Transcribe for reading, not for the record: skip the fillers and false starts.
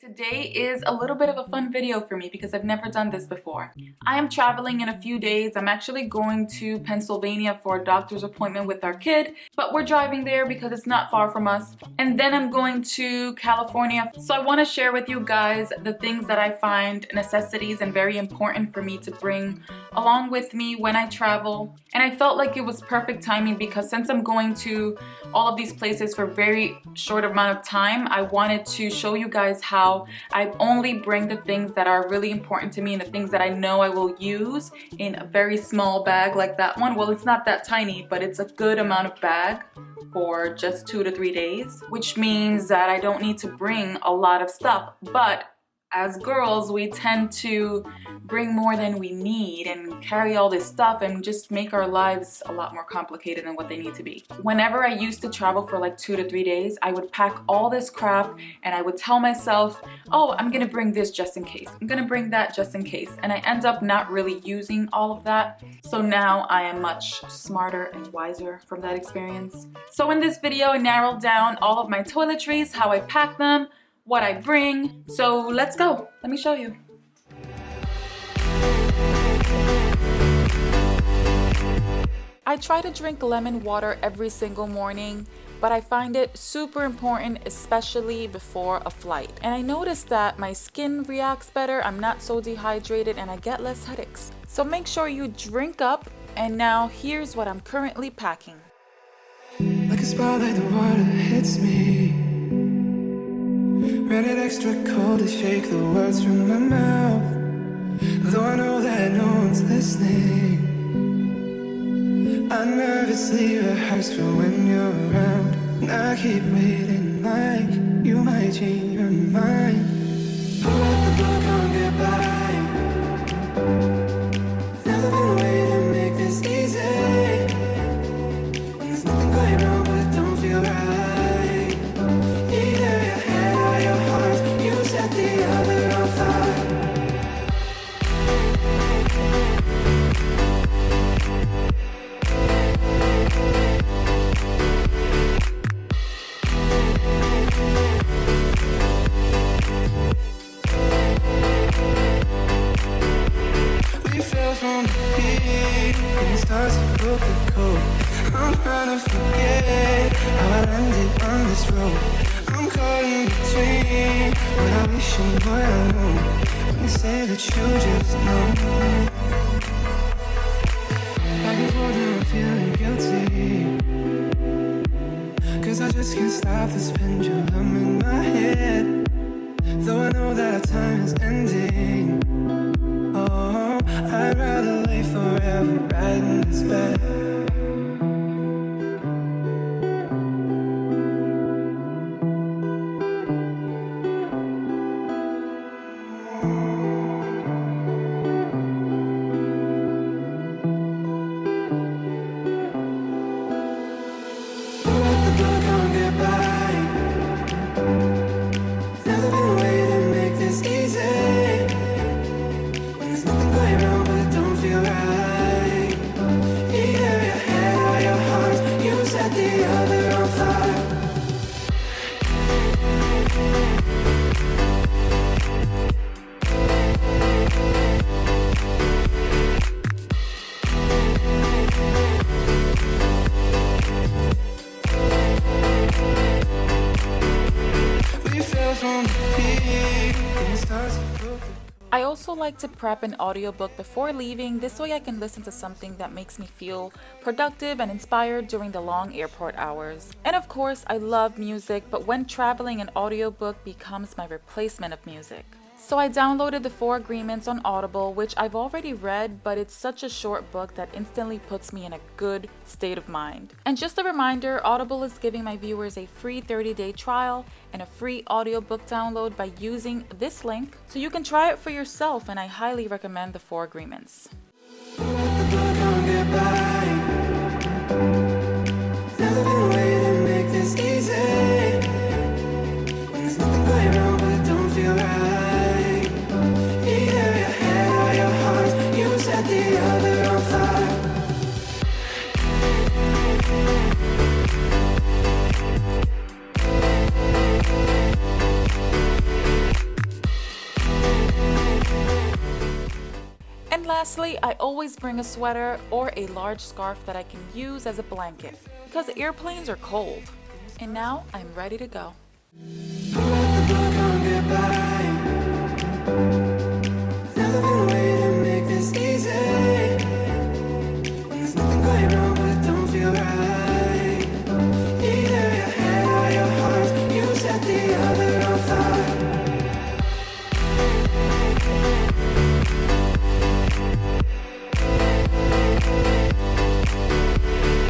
Today is a little bit of a fun video for me because I've never done this before. I am traveling in a few days. I'm actually going to Pennsylvania for a doctor's appointment with our kid, but we're driving there because it's not far from us. And then I'm going to California. So I want to share with you guys the things that I find necessities and very important for me to bring along with me when I travel. And I felt like it was perfect timing because since I'm going to all of these places for a very short amount of time, I wanted to show you guys how I only bring the things that are really important to me and the things that I know I will use in a very small bag like that one. Well, it's not that tiny, but it's a good amount of bag for just 2 to 3 days, which means that I don't need to bring a lot of stuff. But as girls, we tend to bring more than we need and carry all this stuff and just make our lives a lot more complicated than what they need to be. Whenever I used to travel for like 2 to 3 days, I would pack all this crap and I would tell myself, oh, I'm gonna bring this just in case. I'm gonna bring that just in case. And I end up not really using all of that. So now I am much smarter and wiser from that experience. So in this video, I narrowed down all of my toiletries, how I pack them, what I bring. So let's go. Let me show you. I try to drink lemon water every single morning, but I find it super important, especially before a flight. And I noticed that my skin reacts better, I'm not so dehydrated, and I get less headaches. So make sure you drink up. And now here's what I'm currently packing. Like a spotlight, the water hits me. Ran it extra cold to shake the words from my mouth. Though I know that no one's listening, I nervously rehearse for when you're around. And I keep waiting like you might change your mind. Pull out the book, I'll get by. Never been a way to make this easy. When there's nothing going wrong but it don't feel right. Either your head or your heart, you set the other on fire. From the peak, and the stars have broke the code. I'm trying to forget how I landed on this road. I'm caught in between what I wish and what I know. When you say that you just know, back and forth and I'm feeling guilty, 'cause I just can't stop this pendulum in my head. Though I know that our time is ending, oh, I'd rather lay forever right in this bed. Pull out the book, I'll get by. Never been a way to make this easy. I also like to prep an audiobook before leaving. This way I can listen to something that makes me feel productive and inspired during the long airport hours. And of course, I love music, but when traveling, an audiobook becomes my replacement of music. So I downloaded the 4 Agreements on Audible, which I've already read, but it's such a short book that instantly puts me in a good state of mind. And just a reminder, Audible is giving my viewers a free 30-day trial and a free audiobook download by using this link, so you can try it for yourself, and I highly recommend the 4 Agreements. Never been a way to make this easy. When there's nothing going wrong but it don't feel right. Either your head or your heart, you set the other on fire. Lastly, I always bring a sweater or a large scarf that I can use as a blanket because airplanes are cold. And now I'm ready to go. Let the book on get by.